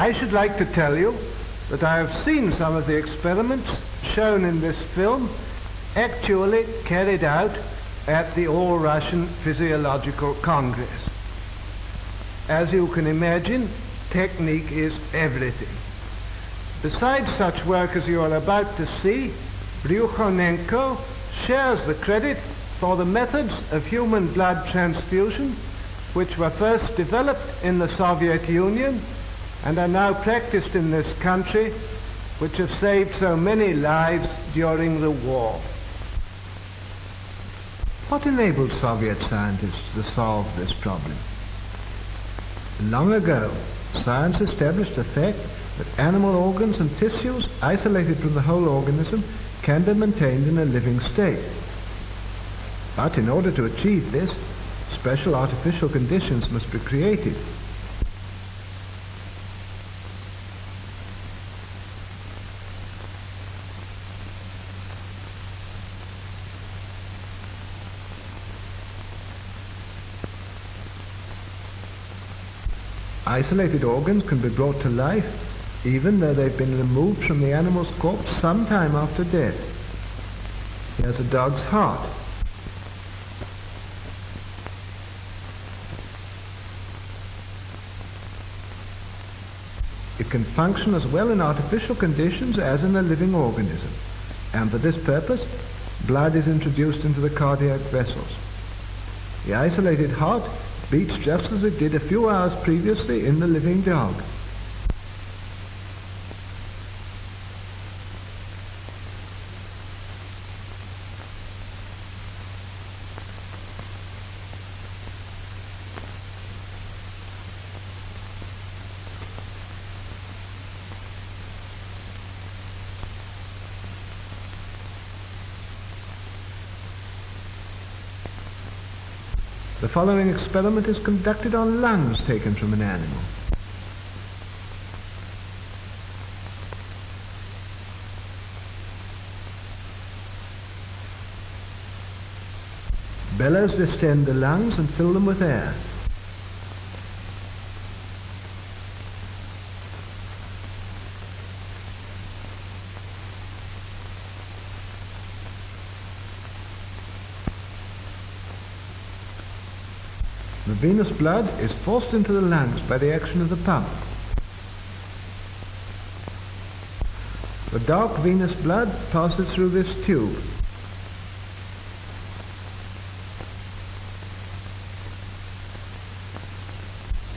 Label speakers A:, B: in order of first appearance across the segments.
A: I should like to tell you that I have seen some of the experiments shown in this film actually carried out at the All-Russian Physiological Congress. As you can imagine, technique is everything. Besides such work as you are about to see, Bryukhanenko shares the credit for the methods of human blood transfusion which were first developed in the Soviet Union and are now practiced in this country, which have saved so many lives during the war. What enabled Soviet scientists to solve this problem? Long ago, science established the fact that animal organs and tissues isolated from the whole organism can be maintained in a living state. But in order to achieve this, special artificial conditions must be created. Isolated organs can be brought to life even though they've been removed from the animal's corpse some time after death. Here's a dog's heart. It can function as well in artificial conditions as in a living organism, and for this purpose, blood is introduced into the cardiac vessels. The isolated heart beats just as it did a few hours previously in the living dog. The following experiment is conducted on lungs taken from an animal. Bellows distend the lungs and fill them with air. The venous blood is forced into the lungs by the action of the pump. The dark venous blood passes through this tube.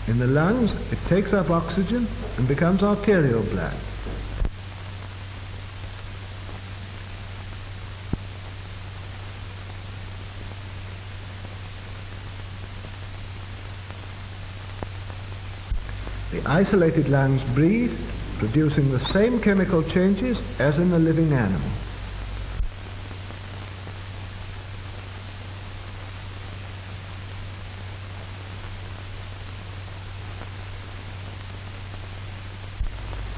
A: In the lungs, it takes up oxygen and becomes arterial blood. The isolated lungs breathe, producing the same chemical changes as in the living animal.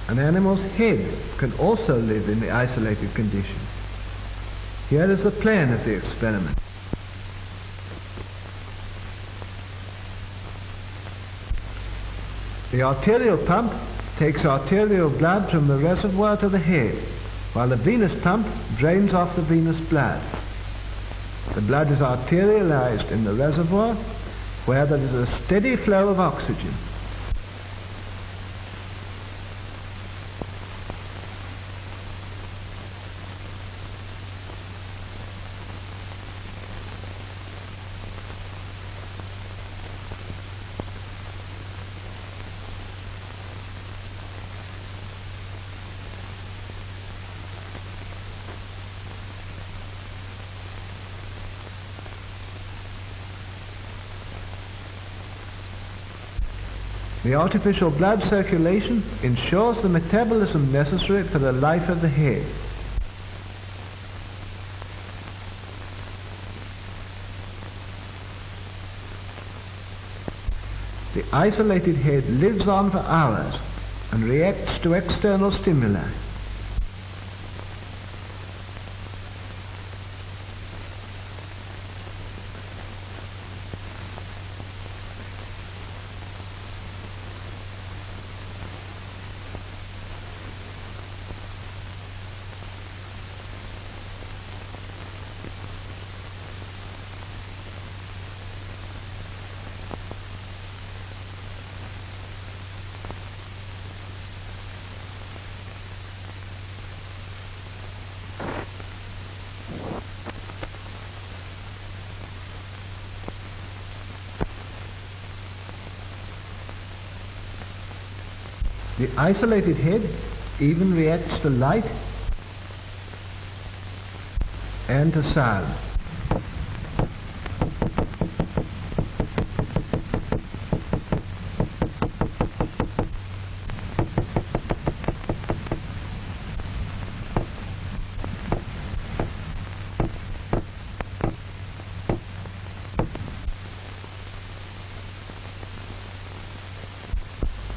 A: An animal's head can also live in the isolated condition. Here is the plan of the experiment. The arterial pump takes arterial blood from the reservoir to the head, while the venous pump drains off the venous blood. The blood is arterialized in the reservoir, where there is a steady flow of oxygen. The artificial blood circulation ensures the metabolism necessary for the life of the head. The isolated head lives on for hours and reacts to external stimuli. The isolated head even reacts to light and to sound.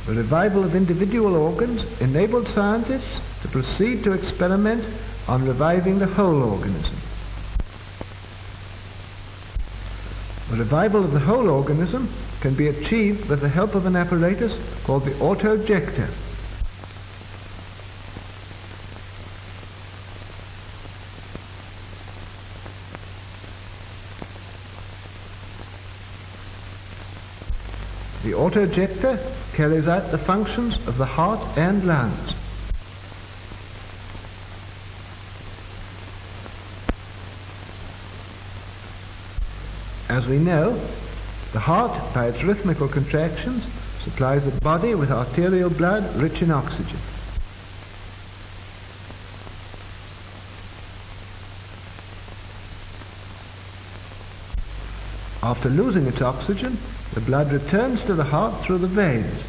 A: The revival of individual organs enabled scientists to proceed to experiment on reviving the whole organism. The revival of the whole organism can be achieved with the help of an apparatus called the autojector. The autojector carries out the functions of the heart and lungs. As we know, the heart, by its rhythmical contractions, supplies the body with arterial blood rich in oxygen. After losing its oxygen, the blood returns to the heart through the veins.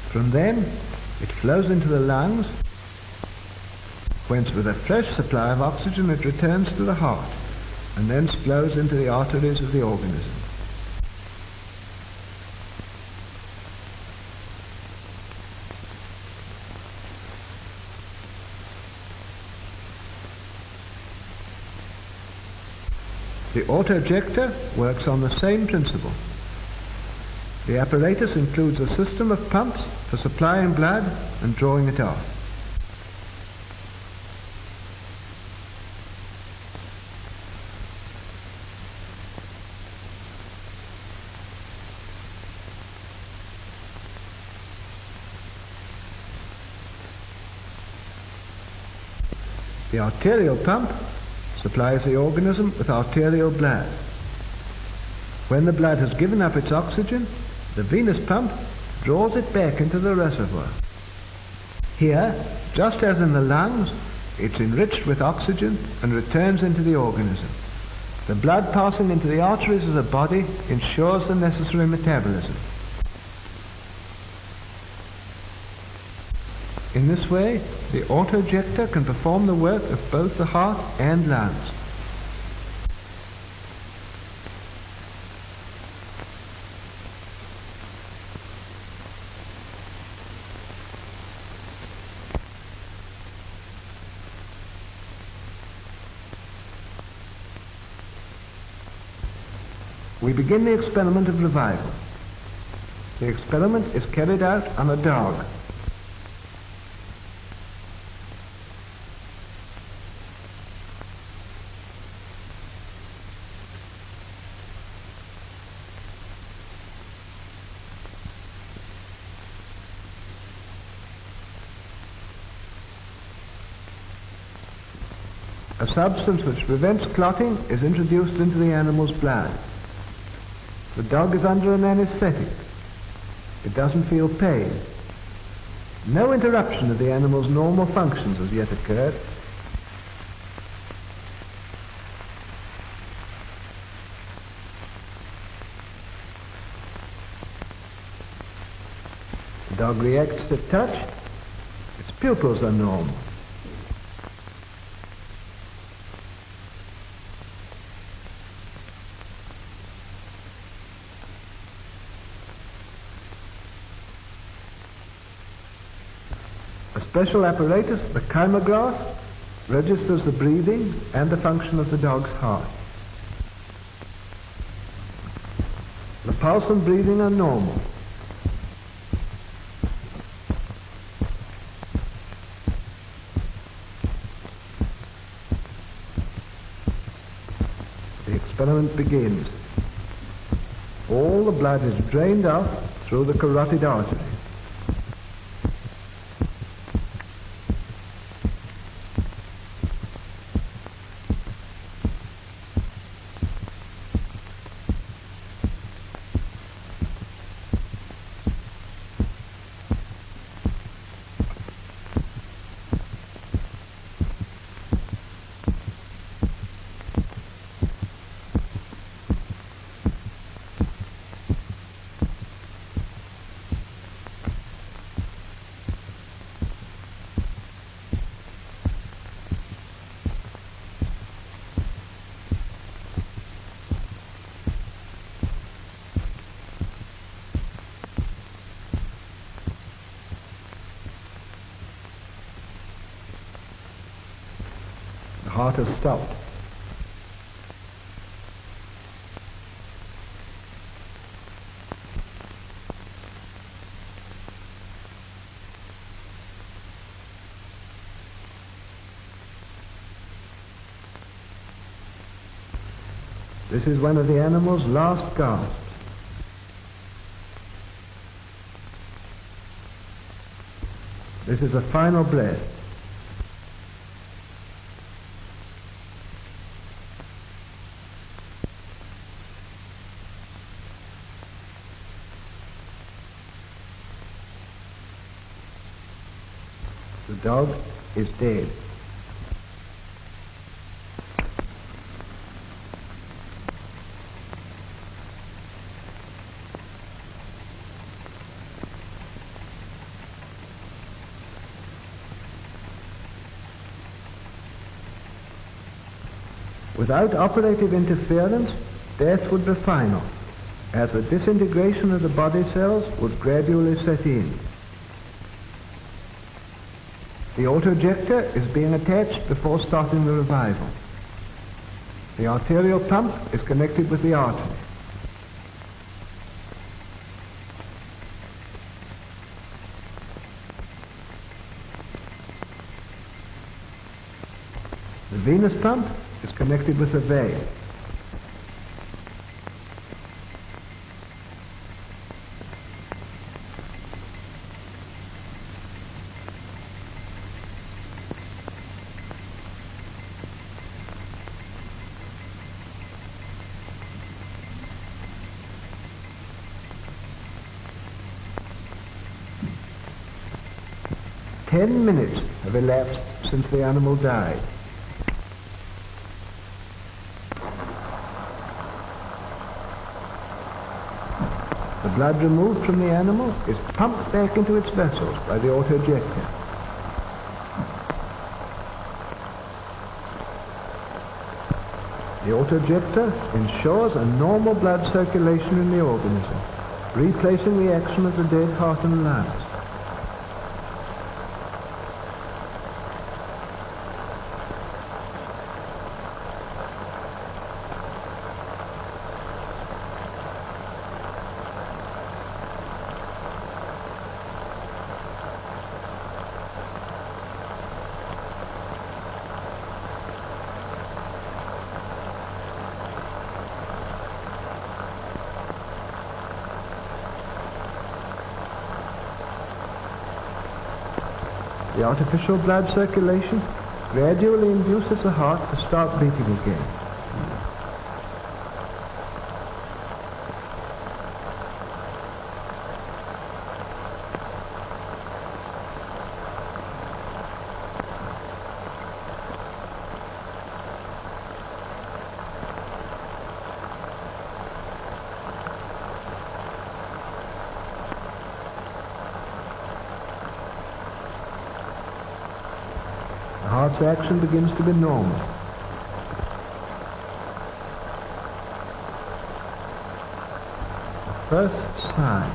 A: From them, it flows into the lungs, whence with a fresh supply of oxygen it returns to the heart, and thence flows into the arteries of the organism. The autojector works on the same principle. The apparatus includes a system of pumps for supplying blood and drawing it off. The arterial pump supplies the organism with arterial blood. When the blood has given up its oxygen, the venous pump draws it back into the reservoir. Here, just as in the lungs, it's enriched with oxygen and returns into the organism. The blood passing into the arteries of the body ensures the necessary metabolism. In this way, the autojector can perform the work of both the heart and lungs. We begin the experiment of revival. The experiment is carried out on a dog. A substance which prevents clotting is introduced into the animal's blood. The dog is under an anesthetic. It doesn't feel pain. No interruption of the animal's normal functions has yet occurred. The dog reacts to touch. Its pupils are normal. A special apparatus, the kymograph, registers the breathing and the function of the dog's heart. The pulse and breathing are normal. The experiment begins. All the blood is drained off through the carotid artery. heart has stopped. This is one of the animal's last gasps. This is a final breath. The dog is dead. Without operative interference, death would be final, as the disintegration of the body cells would gradually set in. The autoinjector is being attached before starting the revival. The arterial pump is connected with the artery. The venous pump is connected with the vein. Ten minutes have elapsed since the animal died. The blood removed from the animal is pumped back into its vessels by the autoinjector. The autoinjector ensures a normal blood circulation in the organism, replacing the action of the dead heart and lungs. The artificial blood circulation gradually induces the heart to start beating again. The heart's action begins to be normal. The first sign.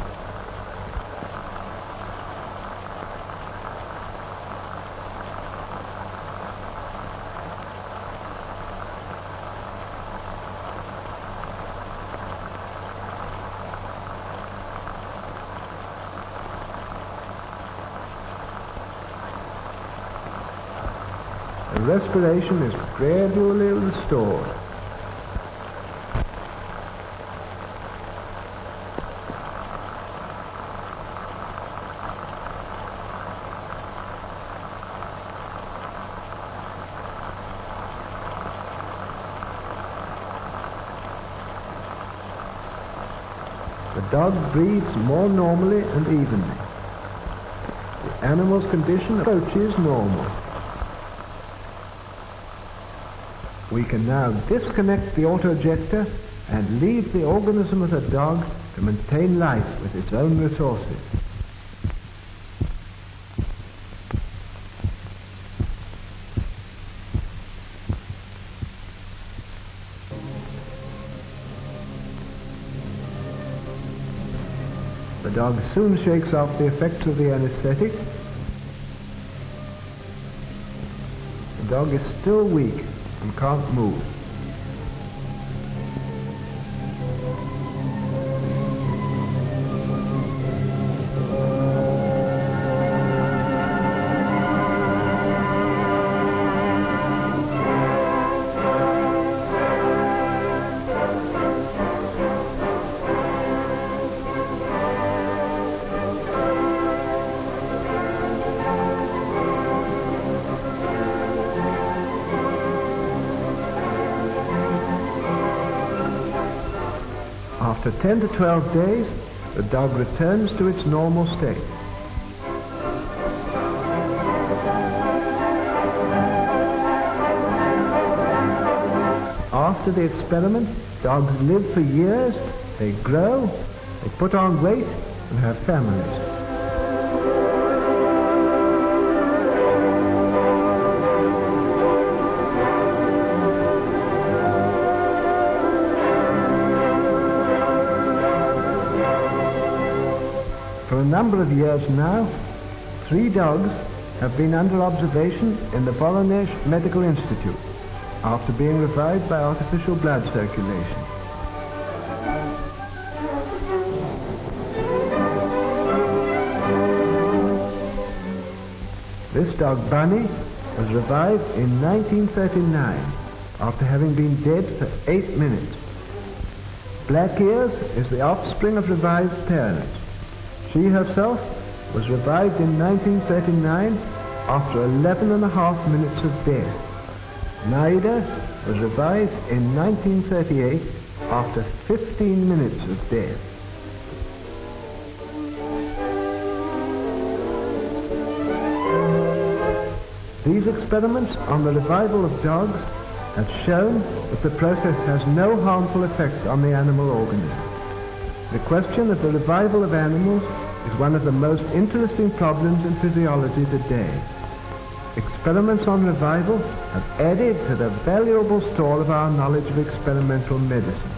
A: The respiration is gradually restored. The dog breathes more normally and evenly. The animal's condition approaches normal. We can now disconnect the autoinjector and leave the organism of the dog to maintain life with its own resources. The dog soon shakes off the effects of the anesthetic. The dog is still weak, and can't move. After 10 to 12 days, the dog returns to its normal state. After the experiment, dogs live for years, they grow, they put on weight, and have families. For a number of years now, 3 dogs have been under observation in the Voronezh Medical Institute after being revived by artificial blood circulation. This dog, Bunny, was revived in 1939 after having been dead for 8 minutes. Black Ears is the offspring of revived parents. She herself was revived in 1939 after 11.5 minutes of death. Naida was revived in 1938 after 15 minutes of death. These experiments on the revival of dogs have shown that the process has no harmful effect on the animal organism. The question of the revival of animals is one of the most interesting problems in physiology today. Experiments on revival have added to the valuable store of our knowledge of experimental medicine.